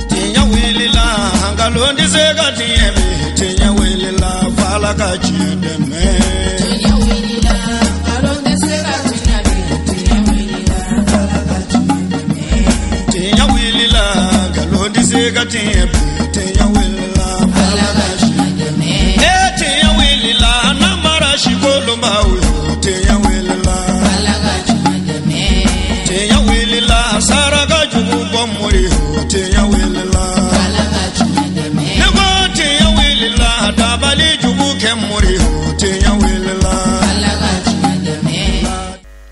Tinya wilila hangalondi zega tiemi tinya wilila fala kachideme tinya wilila hangalondi zega tiemi tinya wilila fala kachideme tinya wilila hangalondi zega tiemi tinya wilila fala kachideme tinya wilila namara shikolomba uyo tinya wilila fala kachideme tinya wilila saraka jugu bomuri tinya wilila fala kachideme nego tinya wilila dabali jugu kemuri tinya wilila fala kachideme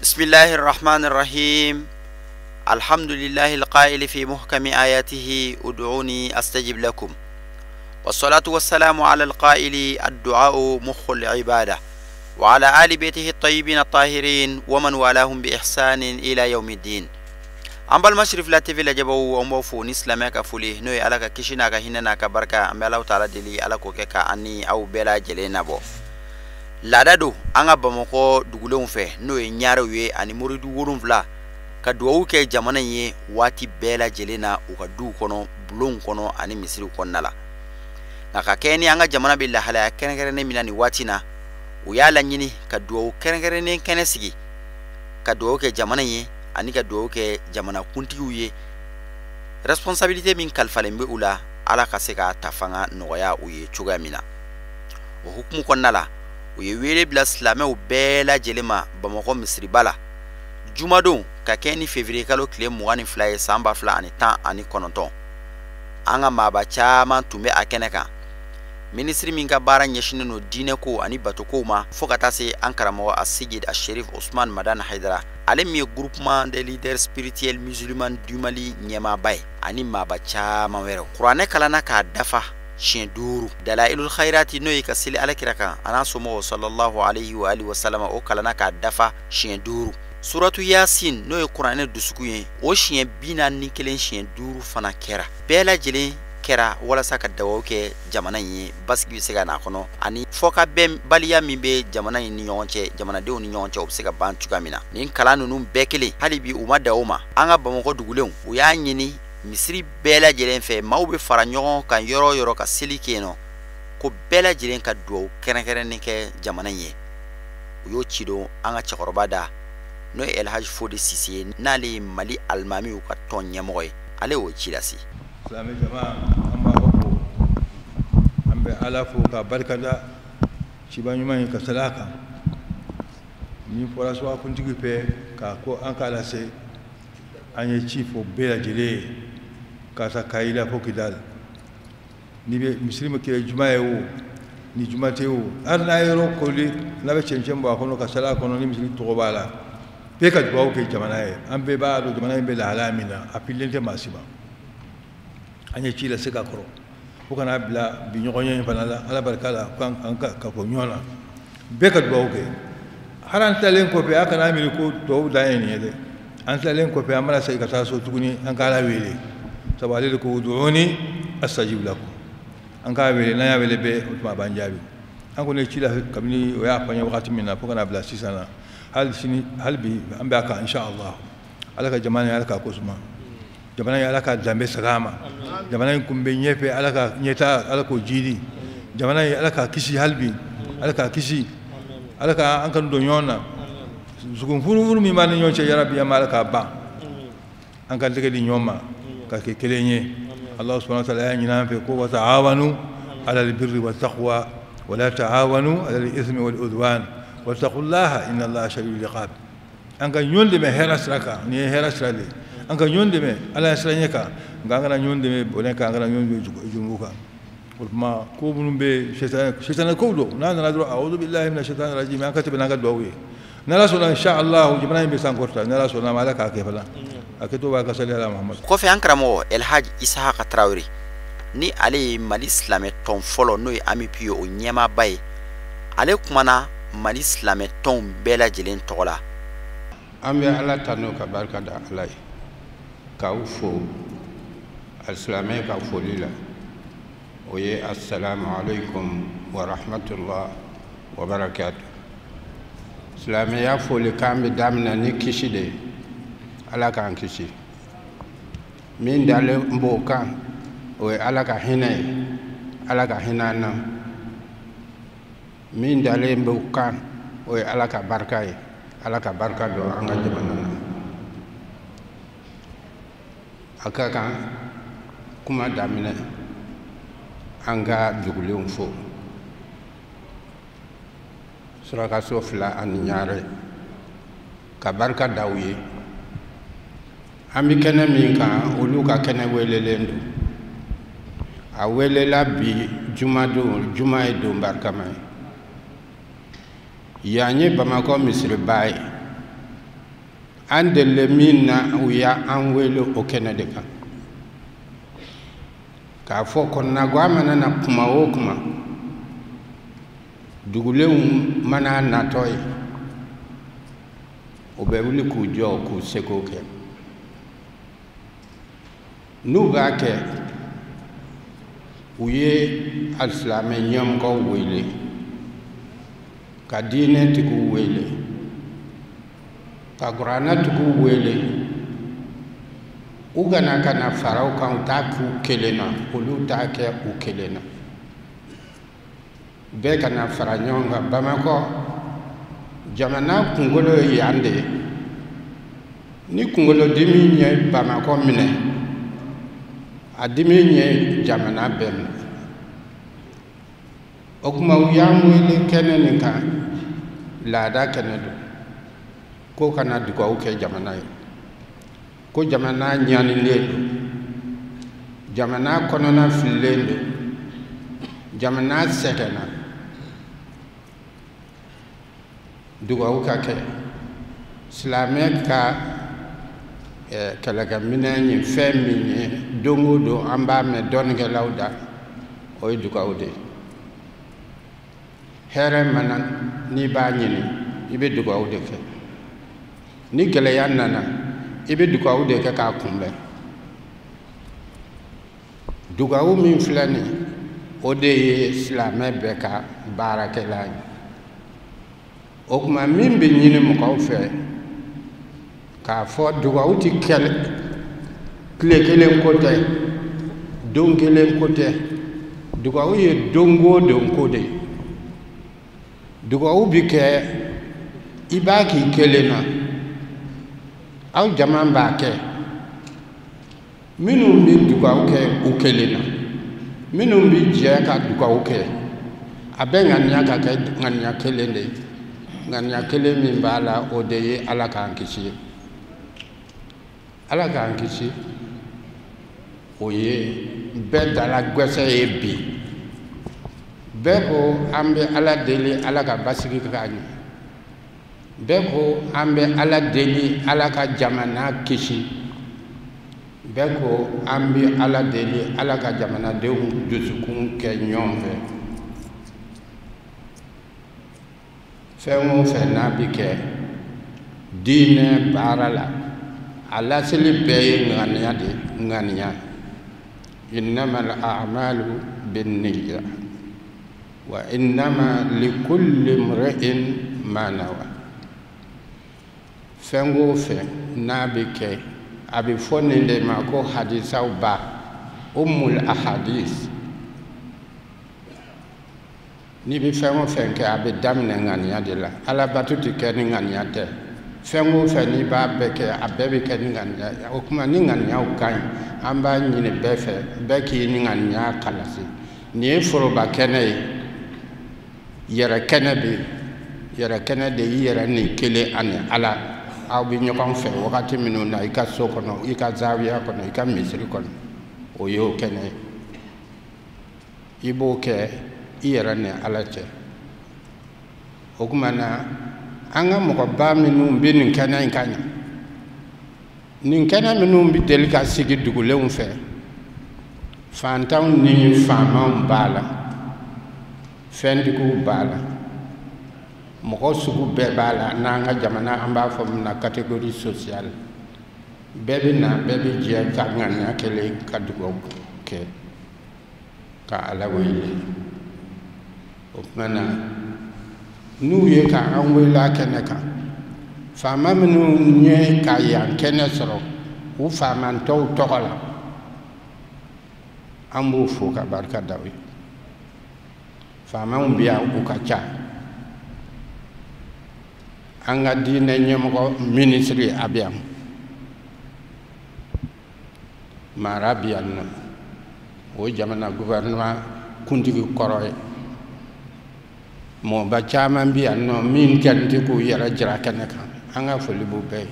Bismillahir Rahmanir Rahim Alhamdulillahil qail fi muhkami ayatihi ud'uni astajib lakum والصلاة والسلام على القائل الدعاء مخ العبادة وعلى آل بيته الطيبين الطاهرين ومن والاهم بإحسان إلى يوم الدين أمبال مشرف لا تفي لجبو أموفو نسلمك فولي نوي ألاك كشناك هنناك بركة أمبالاو تعالى دلي ألاكو كيكا أني أو بلا جلينا بو ladado anga bamako dugulon fe no e nyarawe ani muridu wurun fla ka duwu ke jamana ye wati bela jelena u ka du kono bulon kono ani misiri konnala naka keni anga jamana billa hala kenekerene minani watina u yala nyini ka duwu kenekerene kenesigi ka duwu ke jamana ye ani ka duwu ke jamana kuntiyu ye responsabilité min kalfalembe ula ala ka se ka tafanga noya u ye chuga mina o hukumu konnala uye wele bila silame u bela jelema bamako misiri bala jumadon ka keni février kalo kile mugani flaye samba fla ani tan ani kononton anga maba chaman tumbe akeneka ministri min ka bara nyeshine no dine ko ani batoko ma fokata se ankaramo asigid al-Sherif Ousmane Madan Haidara ale mi groupement des leaders spirituels musulmans du Mali nyema bay ani maba chaman wero qur'ane kalana ka dafa shin duru dalailul khairati no yika sili alakiraka ana somo sallallahu alaihi wa alihi wasallam o kalana ka dafa shin duru suratu yasin no qur'ane dusukuye o shin bina ni kelen shin duru fana kera bela jele kera wala saka dawo ke jamana yi basgi sega na kono ani foka bem baliya mimbe jamana yi ni nyonche jamana de oni nyonche obsega bantu kamina nin kalanu num bekele halibi umada oma anga bamako dugulen o ya nyini misiri bela jelen fe mawbe fara nyogon kan yoro ka sili keno ko bela jelen ka do kerekere ke jamana ye yo chido anga chakoroba da no El Hadj Fodi Cissé nali Mali almami u ka tonya moy ale o chidasi islami jama amma hokko ambe ala fu ka barkada chibanyuma ka salaka ni fora so akuntigi pe ka ko an kala se anye chifo bela jele kasa kaila fokidal ni be muslima ke jumaye wo ni jumate wo arna yero koli na be chenchem ba kono ka sala kono ni muslim to bala pe ka duwa ke jamana e ambe ba do jamana be la alamina apilente masiba anye chila seka koro ko kana bla bi nyogonye fanala ala barkala kan anka ka ko nyona be ka duwa ke haran talen ko be aka na mi ko to da ene de an talen ko be amala sai ka taso tuguni an kala wele sabali ko ud'uni astajib lakum an ka wele na ya wele be ma banjabi an ko ne chila kamni o ya fanya wakati minna ko kana bla sisana hal bi an ba ka insha Allah alaka jamana ya alaka kusma jamana ya alaka zambe salama jamana kum be nyefe alaka nyeta alako jidi jamana ya alaka kishi halbi alaka kishi alaka an kan do nyona zugun furu mi man nyonche ya rabbi ya malaka ba an kan tege di nyoma ka ke kelenye Allah subhanahu wa ta'ala nyina fe ko wa ta'awanu ala albirri wat taqwa wa la ta'awanu ala al-ithmi wal udwan wattaqullaha inna Allaha shadidul iqab an kan nyonde me herasraka ni herasrali an kan nyonde me ala sranyeka ngana nyonde me boneka ngana nyonde jumuka kuma ko bunun be shaytan ko do na dro a'udhu billahi minash shaitanir rajim an katibna ga dowe na la sona insha Allah jibran be san korta na la sona malaka ke fala aketo ba ka salli ala Muhammad ko fe ankramo El Hadj Ishaq Traoré ni ale Mali Islamé ton folo no ami pio o nyema bay ale kumana Mali Islamé ton bela jelen tola ambe ala tanu ka barka da alai ka ufo al-Islamé ka folila oye assalamu alaikum wa rahmatullah wa barakatuh Islamé ya foli kambe damna ni kishide ala k'an kisi min dalen n b'o kan o ye ala ka hinɛ ye ala ka hinɛ an na min dalen b'o kan o ye ala ka barika ye ala ka barika don an ka jamana na a ka kan kuma daminɛ an ka dugulenw fo surakaso 2 ani ɲaare ka barika da u ye an bɛ kɛnɛ min kan olu ka kɛnɛ welelen don a welela bi juma don juma ye don barikama ye yan ye bamakɔ misiriba ye an delile min na u y'an wele o kɛnɛ de kan k'a fɔ kɔnɔnaguwa mana na kuma o kuma dugulenw mana natɔ ye u bɛ wuli k'u jɔ k'u seko kɛ n'u b'a kɛ u ye alisilamɛ ɲɛmɔgɔw wele ka diinɛtigiw wele ka kuranɛtigiw wele u kana ka na fara u kan u t'a k'u kelen na olu t'a kɛ u kelen na bɛɛ kana fara ɲɔgɔn kan bamakɔ jamana kunkolo ye yan de ye ni kunkolodimi ye bamakɔ minɛ a dimi ye jamana bɛɛ minɛ o kuma u y'an wele kɛnɛ nin kan laada kɛnɛ don ko kana dugawu kɛ jamana ye ko jamana ɲanilen don jamana kɔnɔna fililen don jamana sɛgɛnna dugawu ka kɛ silamɛ ka kɛlɛkɛminɛn ye fɛn min ye don o don an b'a mɛn dɔnnikɛlaw da o ye dugawu de ye hɛrɛ mana n'i b'a ɲini i bɛ dugawu de kɛ ni gɛlɛya nana i bɛ dugawu de kɛ k'a kunbɛn dugawu min filɛ nin o de ye silamɛ bɛɛ ka baarakɛla ye o kuma min bɛ ɲini mɔgɔw fɛ k'a fɔ dugawu tɛ kɛlɛ tile kelen ko tɛ don kelen ko tɛ dugawu ye don o don ko de ye dugawu bi kɛ i b'a k'i kelen na aw jama b'a kɛ minnu bɛ dugawu kɛ u kelen na minnu bɛ jɛ ka dugawu kɛ a bɛ ŋaniya ka kɛ ŋaniya kelen de ye ŋaniya kelen min b'a la o de ye ala k'an kisi ala k'an kisi o ye bɛɛ dala gwɛsɛ ye bi bɛɛ ko an bɛ ala deli ala ka basigi k'a ɲɛ bɛɛ ko an bɛ ala deli ala ka jamana kisi bɛɛ ko an bɛ ala deli ala ka jamanadenw dusukun kɛ ɲɔgɔn fɛ fɛn o fɛn n'a bɛ kɛ diinɛ baara la a laseli bɛɛ ye ŋaniya de ŋaniya innamal a'malu binniya wa innama likulli imri'in ma nawa fɛn o fɛn n'a bɛ kɛ a bɛ fɔ nin de ma ko hadisaw ba ummul ahadis n'i bɛ fɛn o fɛn kɛ a bɛ daminɛ ŋaniya de la alabato tɛ kɛ ni ŋaniya tɛ fɛn o fɛn n'i b'a bɛɛ kɛ a bɛɛ bɛ kɛ ni ŋaniya o kuma ni ŋaniyaw ka ɲi an b'a ɲini bɛɛ fɛ bɛɛ k'i ni ŋaniya kalasi nin ye foroba kɛnɛ ye yɛrɛ kɛnɛ bɛ yen yɛrɛ kɛnɛ de i yɛrɛ ni kelen ani ala aw bɛ ɲɔgɔn fɛ wagati minnu na i ka so kɔnɔ i ka zawiya kɔnɔ i ka misiri kɔnɔ o y'o kɛnɛ ye i b'o kɛ i yɛrɛ ni ala cɛ o kuma na an ka mɔgɔba minnu bɛ nin kɛnɛ in ka ɲɛ nin kɛnɛ minnu bɛ deli ka sigi dugulenw fɛ fantanw ni faamaw b'a la fɛntigiw b'a la mɔgɔ sugu bɛɛ b'a la n'an ka jamana an b'a fɔ min na catégorie sociale bɛɛ bɛ na bɛɛ bɛ jɛ ka ŋaniya kelen ka dugawu kɛ ka ala wele o kuma na n'u ye ka an wele a kɛnɛ kan faama minnu ɲɛ ka yan kɛnɛ sɔrɔ u faamantɔw tɔgɔ la an b'u fo ka barika da u ye faamaw bɛ yan u ka ca an ka diinɛ ɲɛmɔgɔ minisiri a bɛ yan mara bɛ yan nɔ o jamana gouvernement kuntigi kɔrɔ ye mɔgɔba caman bɛ yan nɔ min kɛlen tɛ k'u yɛrɛ jira kɛnɛ kan an ka foli b'u bɛɛ ye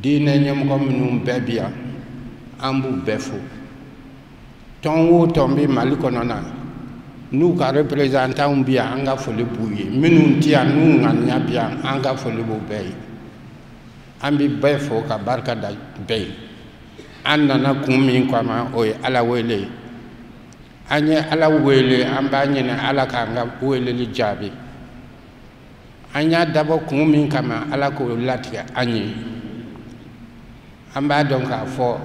diinɛ ɲɛmɔgɔ minnu bɛɛ bɛ yan an b'u bɛɛ fo tɔn o tɔn bɛ Mali kɔnɔ na n'u ka représentanw bɛ yan an ka foli b'u ye minnu tɛ yan n'u ŋaniya bɛ yan an ka foli b'u bɛɛ ye an bɛ bɛɛ fo ka barika da bɛɛ ye an nana kun min kama o ye Ala wele an ye Ala wele an b'a ɲini Ala k'an ka weleli jaabi an y'a dabɔ kun min kama Ala k'o latigɛ an ye an b'a dɔn k'a fɔ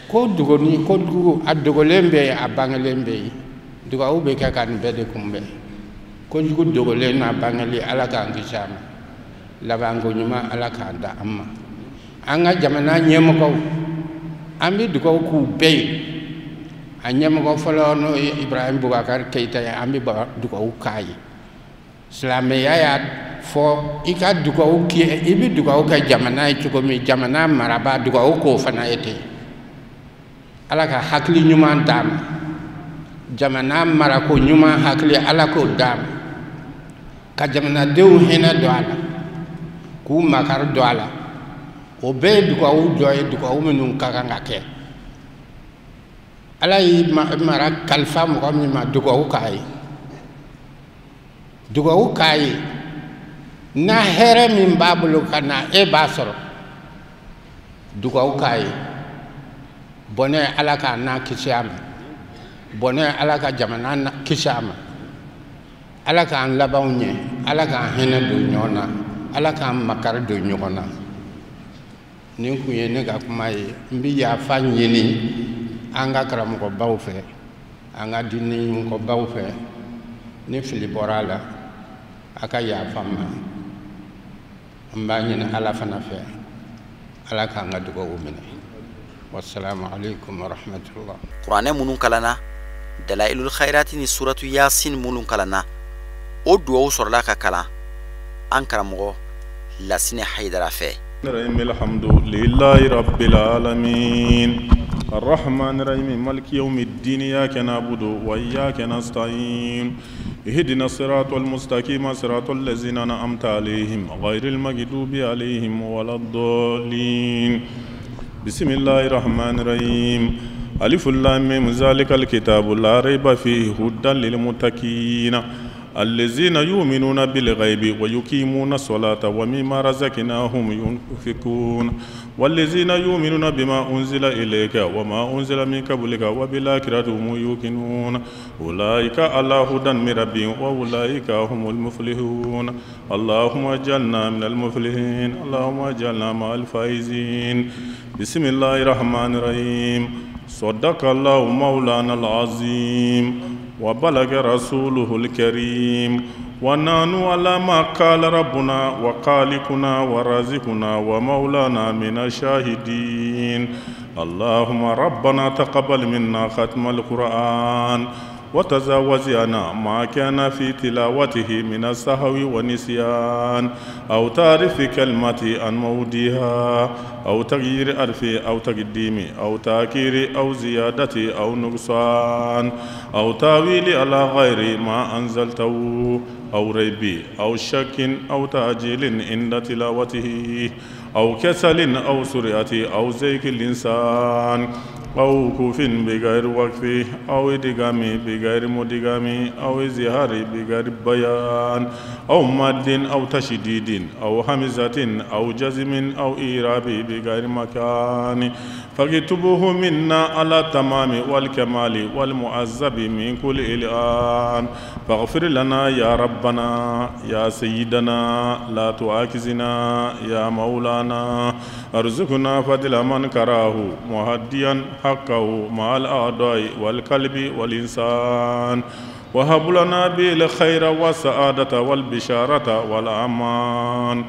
ko dogoni ko dugu a dogolen bɛ yen a bangelen bɛ yen dugawu bɛ kɛ ka nin bɛɛ de kunbɛn ko jugu dogolen n'a bangeli Ala k'an kisi a ma labanko ɲuman Ala k'an da an ma an ka jamana ɲɛmɔgɔw an bɛ dugawu k'u bɛɛ ye a ɲɛmɔgɔ fɔlɔ n'o ye Ibrahim Boubacar Keïta ye an bɛ dugawu k'a ye silamɛya y'a fɔ i ka dugawu kɛ i bɛ dugawu kɛ jamana ye cogo min jamana marabaa dugawu k'o fana ye ten Ala ka hakili ɲuman d'a ma jamana marako ɲuman hakili Ala k'o d'a ma ka jamanadenw hinɛ don a la k'u makari don a la o bɛɛ ye dugawu dɔ ye dugawu minnu ka kan ka kɛ Ala y'i mara kalifa mɔgɔ min ma dugawu k'a ye dugawu k'a ye na hɛrɛ min b'a bolo ka na e b'a sɔrɔ dugawu k'a ye bɔnɛ Ala k'a n'a kisi a ma bɔnɛ Ala ka jamana kisi a ma Ala k'an labanw ɲɛ Ala k'an hinɛ don ɲɔgɔn na Ala k'an makari don ɲɔgɔn na nin kun ye ne ka kuma ye n bɛ yafa ɲini an ka karamɔgɔbaw fɛ an ka diinɛ ɲɛmɔgɔbaw fɛ ni fili bɔra a la a ka yafa n ma n b'a ɲini Ala fana fɛ Ala k'an ka dugawu minɛ wassalamu alaikum warahmatullah. Kuranɛ minnu kalanna Dalailul Khairati ni suratu Yasin minnu kalanna o duwawu sɔrɔla ka kalan an karamɔgɔ Lasine Haidara fɛ. Alhamdulillahi rabbil alamin الرحمن الرحيم مالك يوم الدين إياك نعبد وإياك نستعين اهدنا الصراط المستقيم صراط الذين أنعمت عليهم غير المغضوب عليهم ولا الضالين بسم الله الرحمن الرحيم ألف لام ميم ذلك الكتاب لا ريب فيه هدى للمتقين الذين يؤمنون بالغيب ويقيمون الصلاة ومما رزقناهم ينفقون والذين يؤمنون بما أنزل إليك وما أنزل من قبلك وبالآخرة هم يوقنون أولئك على هدى من ربهم وأولئك هم المفلحون اللهم اجعلنا من المفلحين اللهم اجعلنا مع الفائزين بسم الله الرحمن الرحيم صدق الله مولانا العظيم وبلغ رسوله الكريم ونحن على ما قال ربنا وخالقنا ورازقنا ومولانا من الشاهدين اللهم ربنا تقبل منا ختم القرآن وتزاوزنا ما كان في تلاوته من السهو والنسيان أو تعرف كلمة عن مودها أو تغيير ألف أو تقديم أو تأخير أو زيادة أو نقصان أو تاويل على غير ما أنزلته أو ريب أو شك أو تأجيل عند تلاوته أو كسل أو سرعة أو زيك الإنسان أو كوف بغير وقف أو إدغام بغير مدغام أو إزهار بغير بيان أو مد أو تشديد أو همزة أو جزم أو إيراب بغير مكان فاكتبوه منا على التمام والكمال والمعذب من كل الآن فاغفر لنا يا ربنا يا سيدنا لا تؤاخذنا يا مولانا ارزقنا فضل من كراه مهديا حقه مع الأعداء والقلب والإنسان وهب لنا به الخير والسعادة والبشارة والأمان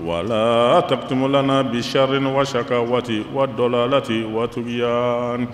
ولا تكتم لنا بالشر وشكاوة والضلالة والطغيان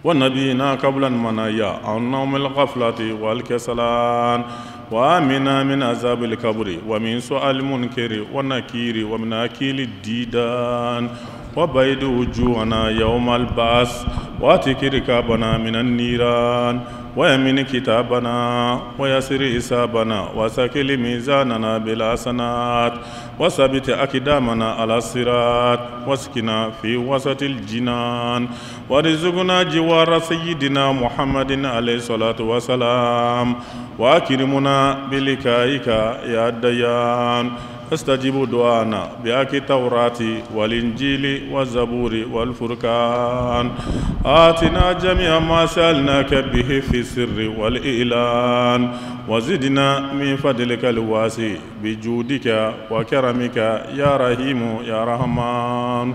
ونبينا قبل المنايا عن نوم الغفلة والكسلان وآمنا من عذاب القبر ومن سؤال المنكر والنكير ومن أكيل الديدان وبيد وجوهنا يوم البعث واتك ركابنا من النيران ويمن كتابنا ويسر إسابنا وسكل ميزاننا بالحسنات وثبت أقدامنا على الصراط واسكنا في وسط الجنان ورزقنا جوار سيدنا محمد عليه الصلاة والسلام وأكرمنا بلقائك يا ديان استجيبوا دعانا بأك التوراة والإنجيل والزبور والفرقان آتنا جميع ما سألناك به في السر والإعلان وزدنا من فضلك الواسع بجودك وكرمك يا رحيم يا رحمن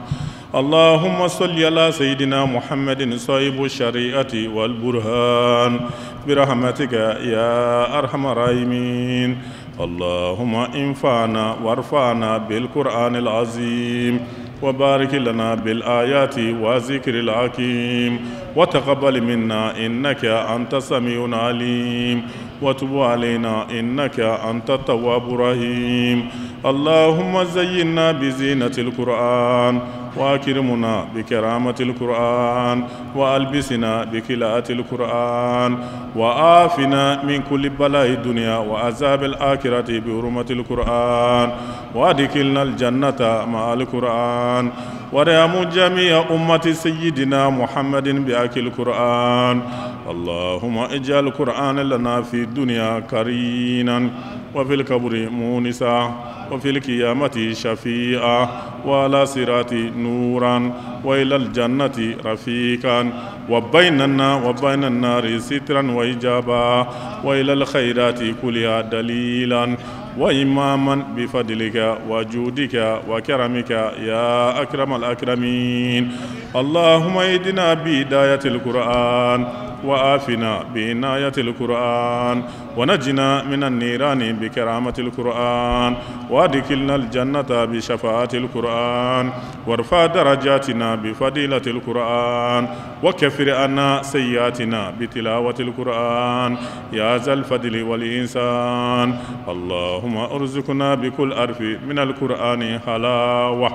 اللهم صل على سيدنا محمد صاحب الشريعة والبرهان برحمتك يا أرحم الراحمين اللهم انفعنا وارفعنا بالقرآن العظيم وبارك لنا بالآيات وذكر الحكيم وتقبل منا إنك أنت السميع العليم وتب علينا إنك أنت التواب الرحيم اللهم زينا بزينة القرآن وأكرمنا بكرامة القرآن وألبسنا بكلاءة القرآن وآفنا من كل بلاء الدنيا وعذاب الآخرة بحرمة القرآن وأدخلنا الجنة مع القرآن ورحم جميع أمة سيدنا محمد بأكل القرآن اللهم اجعل القرآن لنا في الدنيا كرينا وفي القبر مونسا وفي القيامة شفيعا وعلى صراط نورا وإلى الجنة رفيقا وبيننا وبين النار سترا وإجابا وإلى الخيرات كلها دليلا وإماما بفضلك وجودك وكرمك يا أكرم الأكرمين اللهم اهدنا بهداية القرآن وآفنا بعناية القرآن ونجنا من النيران بكرامة القرآن وادخلنا الجنة بشفاعة القرآن وارفع درجاتنا بفضيلة القرآن وكفر عنا سيئاتنا بتلاوة القرآن يا ذا الفضل والإحسان اللهم ارزقنا بكل حرف من القرآن حلاوة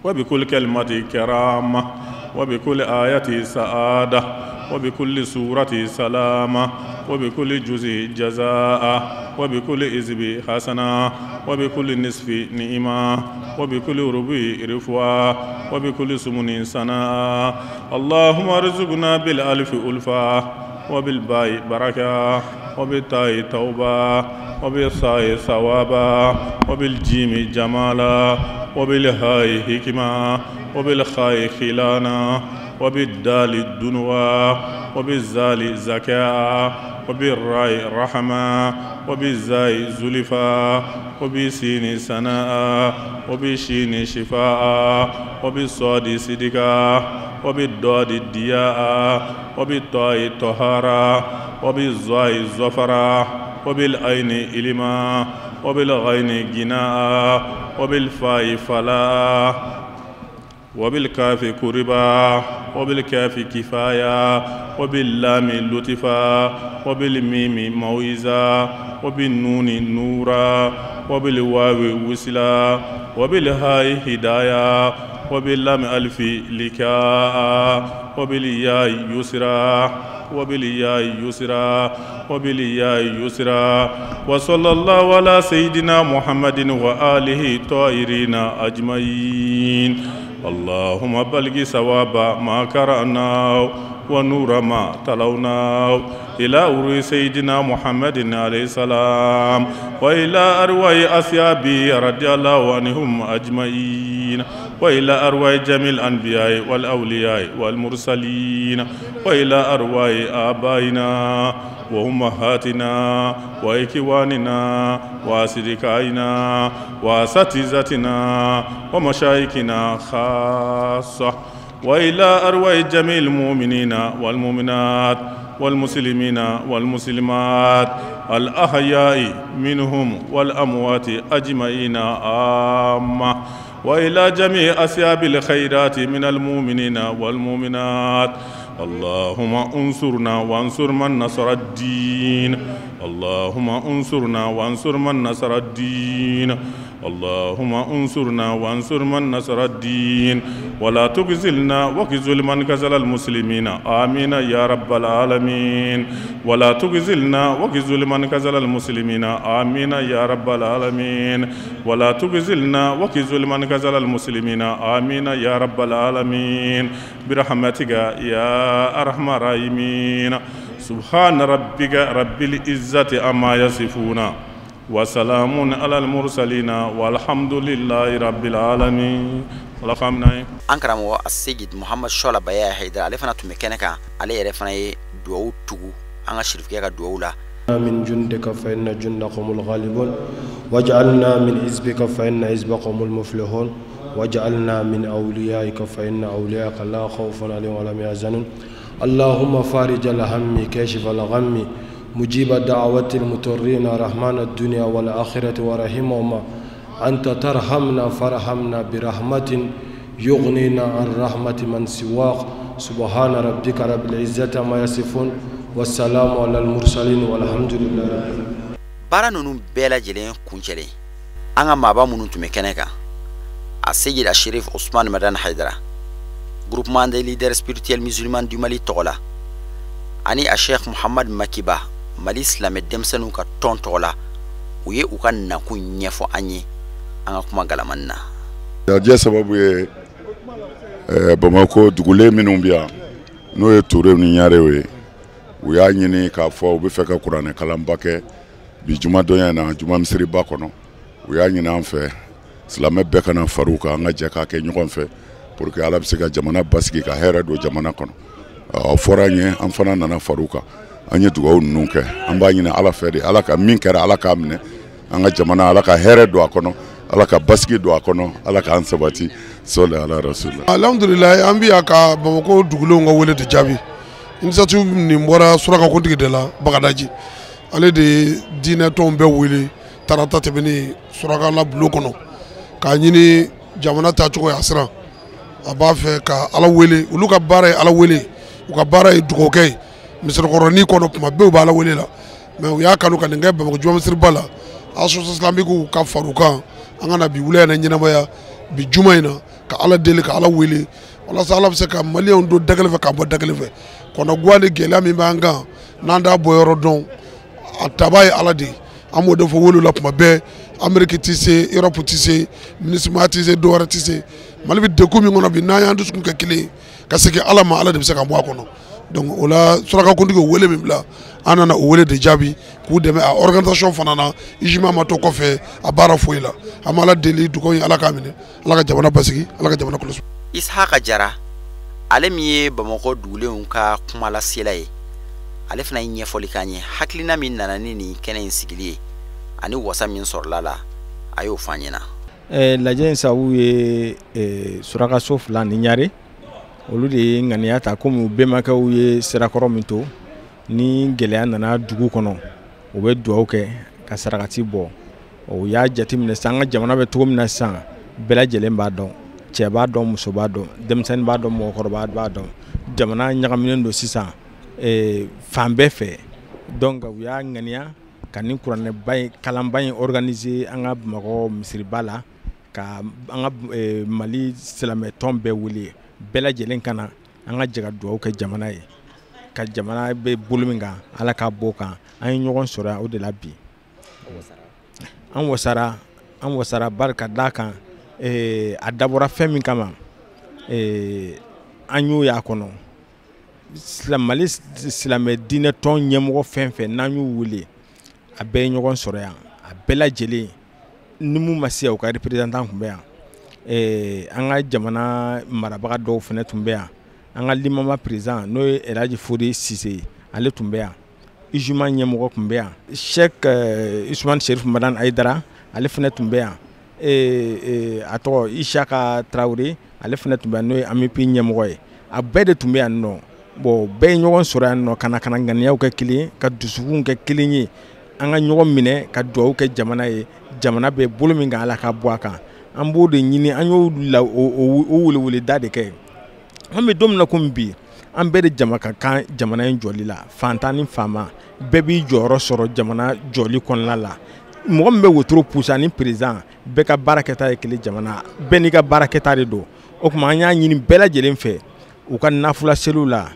وبكل كلمة كرامة وبكل آية سعادة وبكل سورة سلامة وبكل جزء جزاء وبكل إزب حسنة وبكل نصف نعمة وبكل ربع رفوة وبكل سمن سناء اللهم ارزقنا بالألف ألفة وبالباء بركة وبالتاء توبة وبالثاء ثوابا وبالجيم جمالا وبالهاء حكمة وبالخاء خلانا وبالدال الدنوى وبالزال زكاء وبالراء رحمة وبالزاي زلفا وبالسين سناء وبالشين شفاء وبالصاد صدقا وبالضاد الدياء وبالطاء طهارا وبالظاء ظفرا وبالعين إلما وبالغين جناء وبالفاء فلا وبالكاف كربا وبالكاف كفاية وباللام لطفا وبالميم موعظة وبالنون نورا وبالواو وسلا وبالهاء هداية وباللام ألف لكاء وبالياء يسرا وبالياء يسرا وبالياء يسرا وصلى الله على سيدنا محمد وآله الطاهرين أجمعين اللهم بلغ ثواب ما قرأناه ونور ما تلوناه إلى أروي سيدنا محمد عليه السلام وإلى أرواح أصحابه رضي الله عنهم أجمعين وإلى أرواح جميع الأنبياء والأولياء والمرسلين وإلى أرواح آبائنا وأمهاتنا وإخواننا وأصدقائنا وأساتذتنا ومشايخنا خاصة وإلى أرواح جميع المؤمنين والمؤمنات والمسلمين والمسلمات الأحياء منهم والأموات أجمعين آمة وإلى جميع أسباب الخيرات من المؤمنين والمؤمنات. اللهم انصرنا وانصر من نصر الدين. اللهم انصرنا وانصر من نصر الدين. اللهم انصرنا وانصر من نصر الدين ولا تخذلنا وخذل من خذل المسلمين آمين يا رب العالمين. ولا تخذلنا وخذل من خذل المسلمين آمين يا رب العالمين. ولا تخذلنا وخذل من خذل المسلمين آمين يا رب العالمين برحمتك يا أرحم الراحمين. سبحان ربك رب العزة عما يصفون وسلام على المرسلين والحمد لله رب العالمين. أنكرم والسيد محمد شولا بيا هيدا على فنا تمكنك على يرفنا دعو تجو أنا شريف كيا دعو لا من جندك فإن جندكم الغالبون واجعلنا من حزبك فإن حزبكم المفلحون واجعلنا من أوليائك فإن أوليائك لا خوف عليهم ولا هم يحزنون. اللهم فارج الهم كاشف الغم مجيب دعوة المضطرين رحمن الدنيا والآخرة ورحمهما. أنت ترحمنا فرحمنا برحمة يغنينا عن رحمة من سواك. سبحان ربك رب العزة ما يصفون والسلام على المرسلين والحمد لله رب العالمين. bara nunu bela jelen kunchele anga maba munu tumekeneka Asseyid Ashirif Ousmane Madane Haidara groupement des leaders spirituels musulmans du Mali tola ani a Cheikh Mohamed Makiba Mali Islamic demsanu ka ton tola uye ukan na ku nyefo anyi anga kuma galamanna ya je sababu ye Bamako dugule minumbia no ye Touré ni nyarewe uya nyini ka fo be feka Qur'an kalambake bi juma donya na juma misiri ba kono uya nyina anfe Islamé be kana faruka nga jaka ke nyugon fe pour que ala bisika jamana basiki ka hera do jamana kono foranye an fana nana faruka anye dugaw nunke amba nyina ala fedi ala ka min kera ala ka amne anga jamana ala ka hera do akono ala ka basiki do akono ala ka ansabati sala ala rasul. Alhamdulillah ambi aka Bamako dugulo nga wele de jabi initiative ni mbora suraka kontigi de la bagadaji ale de dina tombe wele tarata tebeni suraka la bulo kono ka nyini jamana ta choko yasra aba fe ka ala wele ulu ka bara ala wele u ka bara dugo kay misir koroni kono kuma be ba ala wele la mais ya kanu ka ngai Bamako jom misir bala aso islamiku ka faruka angana bi wule na nyina maya bi jumaina ka ala dele ka ala wele wala sala be ka malion do dagal fe ka bo dagal fe kono gwale gela mi banga nanda boyoro don atabai ala de amodo fo wolu la kuma be Amerique tissé Europe tissé ministre tissé Dora tissé malbi de ko mi ngona bi na yandu sukun ka kile ka seke ala ma ala de se ka mo akono donc ola suraka kondigo wele mi bla anana o wele de jabi ku deme a organisation fanana ijima ma to ko fe a bara foila amala deli du ko ala kamine ala ka jamana basigi ala ka jamana kulus Ishaqa Jara alemiye Bamako dule unka kuma la selaye ale fana yin yefoli kanye haklina min nana nini kenen sigili ani wasa min sorlala ayo fanyena la jensa uye suraka sofla ni nyare olu de ngania ta comme bemaka uye serakoro minto ni geleya nana dugu kono o be duaw ke ka sarakati bo o ya jatimine sanga jamana be to mina san bela jelen ba don che ba don muso ba don demsen ba don mo korba ba don jamana nyagaminen do sisan fambe fe donc ya ngania kanin kuranne bay kalambay organiser anga Bamako misiri bala ka anga Mali Islamic tombe wuli bela jelen kana anga jaga duaw ke jamana ye ka jamana be buluminga ala ka boka an ñogon sora o de la bi an wasara barka dakan a dabora femi kama an yu ya kono Mali Islamic dine ton ñemogo fenfe nan yu wuli a be ñogon sora ya a bela jeli nimu masiya o ka representant kumbe ya an ga jamana marabaga dɔw fana tun bɛ yan an ga limama président n'o ye Elhaji Fode Sise ale tun bɛ yan ijuma ɲɛmɔgɔ tun bɛ yan Cheikh Ousmane Cherif Madane Haidara ale fana tun bɛ yan a tɔgɔ Ishaqa Traoré ale fana tun bɛ yan n'o ye AMP ɲɛmɔgɔ ye a bɛɛ de tun bɛ yan nɔ bon bɛɛ ɲɔgɔn sɔrɔ yan nɔ kana ŋaniyaw kɛ kelen ka dusukun kɛ kelen ye an ka ɲɔgɔn minɛ ka dugawu kɛ jamana ye jamana bɛ bolo min kan Ala ka bɔ a kan an b'o de ɲini an y'o weleweleda de kɛ an bɛ don min na komi bi an bɛɛ de jama ka kan jamana in jɔli la fantan ni faama bɛɛ b'i jɔyɔrɔ sɔrɔ jamana jɔli kɔnɔna la mɔgɔ min bɛ wotoro pousse ani président bɛɛ ka baarakɛta ye kelen jamana bɛɛ n'i ka baarakɛta de don o tuma an y'a ɲini bɛɛ lajɛlen fɛ u ka nafula seliw la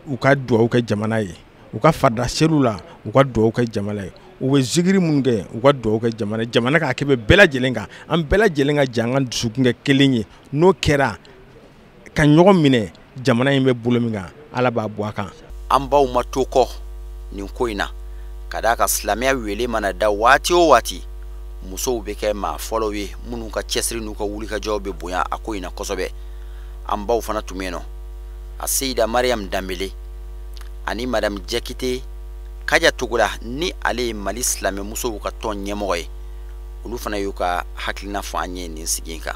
u ka dugawu kɛ jamana ye u ka farida seliw la u ka dugawu kɛ jamana ye u bɛ zikiri minnu kɛ u ka dugawu kɛ jamana k'a kɛ bɛɛ lajɛlen kan an bɛɛ lajɛlen ka jɛ an ka dusukun kɛ kelen ye n'o kɛra ka ɲɔgɔn minɛ jamana in bɛ bolo min kan Ala b'a bɔ a kan an baw ma to kɔ nin ko in na ka d'a kan silamɛya wele mana da waati o waati musow bɛ kɛ maa fɔlɔw ye minnu ka cɛsiri n'u ka wulikajɔw bɛ bonya a ko in na kosɛbɛ an baw fana tun bɛ yen nɔ a Seyida Mariam Danbele ani Madame Jakite Kaja Togola ni ale ye Mali silamɛ musow ka tɔn ɲɛmɔgɔ ye olu fana y'u ka hakilina fɔ an ye nin sigi in kan.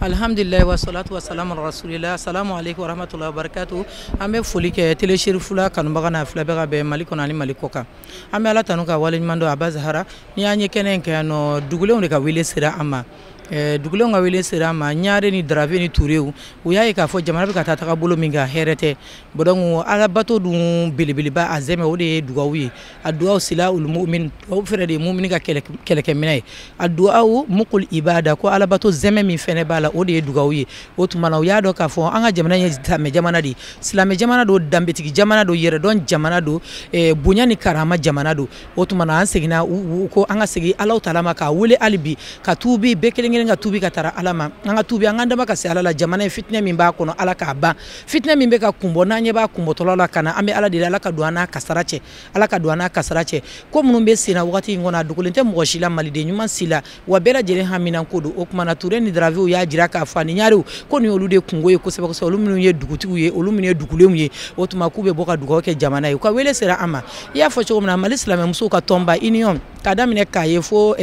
Alhamdulillah wa salatu wa salam ala rasulillah. Assalamu alaikum wa rahmatullahi wa barakatuh. An bɛ foli kɛ teleshirifula kanubaga n'a filɛbaga bɛɛ Mali kɔnɔ ani Mali kɔ kan. An bɛ Ala tanu ka waleɲuman dɔn Aba Zahara ni an ye kɛnɛ in kɛ yan nɔ dugulenw de ka wele sera an ma. Dugulenw ka wele sera an ma Ɲare ni Darafe ni Turew u y'a ye k'a fɔ jamana bɛ ka taa tagabolo min kan hɛrɛ tɛ donc Ala bato dun belebeleba a zɛmɛ o de ye dugawu ye a dugawu sila ul mu'min o fɛrɛ de ye mumini ka kɛlɛkɛminɛ ye a dugawu mukul ibada ko Ala bato zɛmɛ min fɛnɛ b'a la o de ye dugawu ye o tuma na u y'a dɔn k'a fɔ an ka jamana ye silamɛ jamana de silamɛ jamana do danbetigi jamana do yɛrɛdɔn jamana do bonya ni karama jamana do o tuma na an seginna ko an ka segin Alahu Taala ma k'a wele hali bi ka tuubi bɛɛ kelen ka tuubi ka tara Ala ma an ka tuubi an ka dama ka se Ala la jamana ye fitinɛ min b'a kɔnɔ Ala k'a ban fitinɛ min bɛ ka kunbɔ n'an ɲɛ b'a kunbɔtɔla la kana an bɛ Ala deli Ala ka don an n'a kasara cɛ Ala ka don an n'a kasara cɛ ko minnu bɛ sen na wagati in kɔnɔ a dogolen tɛ mɔgɔ si la maliden ɲuman si la wa bɛɛ lajɛlen haminako ko don o tuma na Ture ni Daravew y'a jira k'a fɔ ani Ɲarew ko nin olu de kungo ye kosɛbɛ kosɛbɛ olu minnu ye dugutigiw ye olu minnu ye dugulenw ye o tuma k'u bɛ bɔ ka dugawu kɛ jamana ye u ka wele sera an ma i y'a fɔ cogo min na Mali silamɛmusow ka tɔnba Union k'a daminɛ k'a ye fo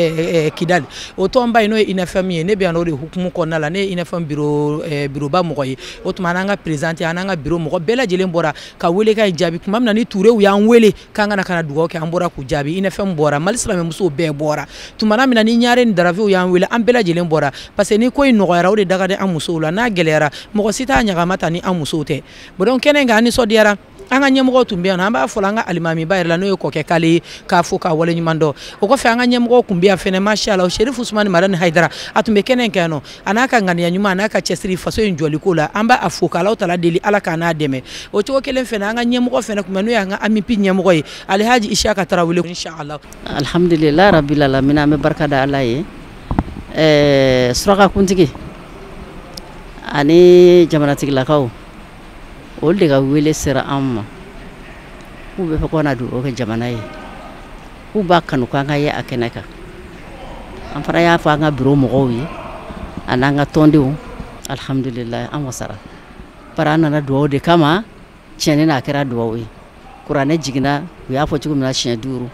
Kidali o tɔnba in n'o ye INFM ye ne bɛ yan o de hukumu kɔnɔna la ne ye INFM bureau ba mɔgɔ ye o tuma n'an ka président an n'an ka bureau mɔgɔ bɛɛ lajɛlen bɔra ka wele ka jaabi tuma min na ni Turew y'an wele k'an kana kana dugawu kɛ an bɔra k'u jaabi INFM bɔra Mali silamɛmusow bɛɛ bɔra tuma min na ni Ɲare ni Daravew y'an wele an bɛɛ lajɛlen bɔra parce que ni ko in nɔgɔyara o de da ka di an musow la n'a gɛlɛyara mɔgɔ si t'a ɲagama ta ni an musow tɛ donc kɛnɛ in kan an nisɔndiyara an ka ɲɛmɔgɔw tun bɛ yan an b'a fɔ an ka alimamiba yɛrɛ la n'o ye kɔkɛ k'ale ye k'a fɔ k'a waleɲuman dɔn o kɔfɛ an ka ɲɛmɔgɔw tun bɛ yan fɛnɛ mashallah Sherifu Usumani Madani Hayidara a tun bɛ kɛnɛ in kɛ yan nɔ a n'a ka ŋaniya ɲuman a n'a ka cɛsiri faso in jɔliko la an b'a fo k'Alahu Taala deli Ala k'a n'a dɛmɛ o cogo kelen fɛnɛ an ka ɲɛmɔgɔ fɛnɛ tun bɛ n'o ye an ka AMIP ɲɛmɔgɔ ye Alhaji Isiyaka Tarawele inshallah. Alhamdulillah rabbil alamin an bɛ barika da Ala ye surakakuntigi ani jamanatigilakaw olu de ka wele sera an ma k'u bɛ fɛ ko na dugawu kɛ jamana ye k'u b'a kanu k'an ka ye a kɛnɛ kan an fana y'a fɔ an ka bureau mɔgɔw ye a n'an ka tɔndenw alhamdulillah an wasara bari an nana dugawu de kama tiɲɛni na a kɛra dugawu ye kuranɛ jiginna u y'a fɔ cogo min na siɲɛ 5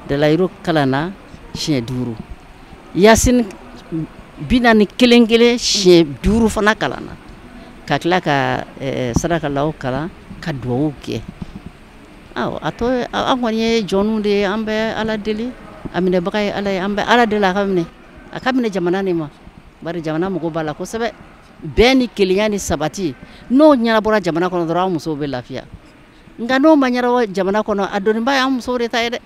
dalayiru kalanna siɲɛ 5 yasin 41 siɲɛ 5 fana kalanna ka tila ka sarakalaw kalan ka dugawu kɛ a to an kɔni ye jɔnw de ye an bɛ Ala deli a minɛbaga ye Ala ye an bɛ Ala deli a ka minɛ jamana nin ma bari jamana mago b'a la kosɛbɛ bɛn ni kelenya ni sabati n'o ɲɛnabɔra jamana kɔnɔ dɔrɔn an musow bɛ lafiya nka n'o ma ɲɛnabɔ jamana kɔnɔ a dɔnniba ye an musow de ta ye dɛ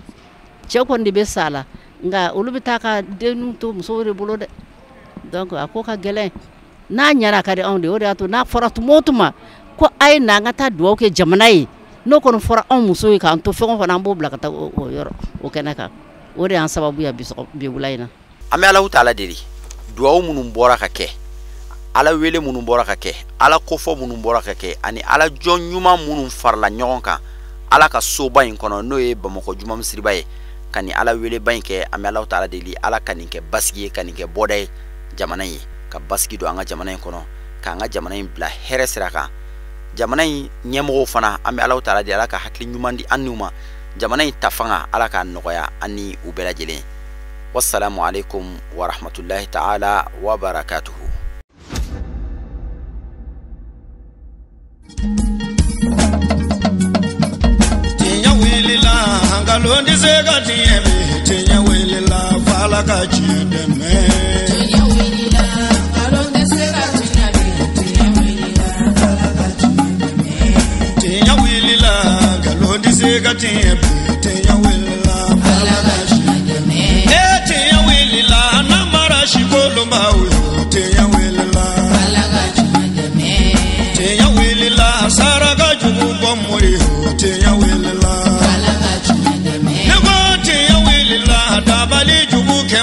cɛ kɔni de bɛ sa a la nka olu bɛ taa ka denw to musow de bolo dɛ donc a ko ka gɛlɛn n'a ɲɛna a ka di anw de o de y'a to n'a fɔra tuma o tuma ko a ye na an ka taa dugawu kɛ jamana ye n'o kɔni fɔra anw musow ye k'an to fɛn o fɛn an b'o bila ka taa o yɔrɔ o kɛnɛ kan o de y'an sababu ya bi wula in na. An bɛ Alahu Taala deli dugawu minnu bɔra ka kɛ Ala wele minnu bɔra ka kɛ Ala kofɔ minnu bɔra ka kɛ ani Ala jɔn ɲuman minnu farala ɲɔgɔn kan Ala ka soba in kɔnɔ n'o ye Bamakɔ Juma misiriba ye ka ni Ala weleba in kɛ an bɛ Alahu Taala deli Ala ka nin kɛ basigi ye ka nin kɛ bɔda ye jamana in ye ka basigi don an ka jamana in kɔnɔ k'an ka jamana in bila hɛrɛ sira kan jamana in ɲɛmɔgɔw fana an bɛ Alahu Taala deli Ala ka hakili ɲuman di an n'u ma jamana in ta fanga Ala k'a nɔgɔya an ni u bɛɛ lajɛlen wassalamu alaikum wa rahmatullahi ta'ala wa barakatuhu. ngalon di se ka tiɲɛ mi tiɲɛ wele la fala ka tiɲɛ dɛmɛ. tiɲɛ wele la ngalon di se ka tiɲɛ mi tiɲɛ wele la fala ka tiɲɛ dɛmɛ. tiɲɛ wele la ngalon di se ka tiɲɛ mi tiɲɛ wele la fala ka tiɲɛ dɛmɛ. tiɲɛ wele la namara si kolonba o ye tiɲɛ wele la fala ka tiɲɛ dɛmɛ. tiɲɛ wele la saraka jugu bɔ mori o tiɲɛ wele la. dabali jugu kɛ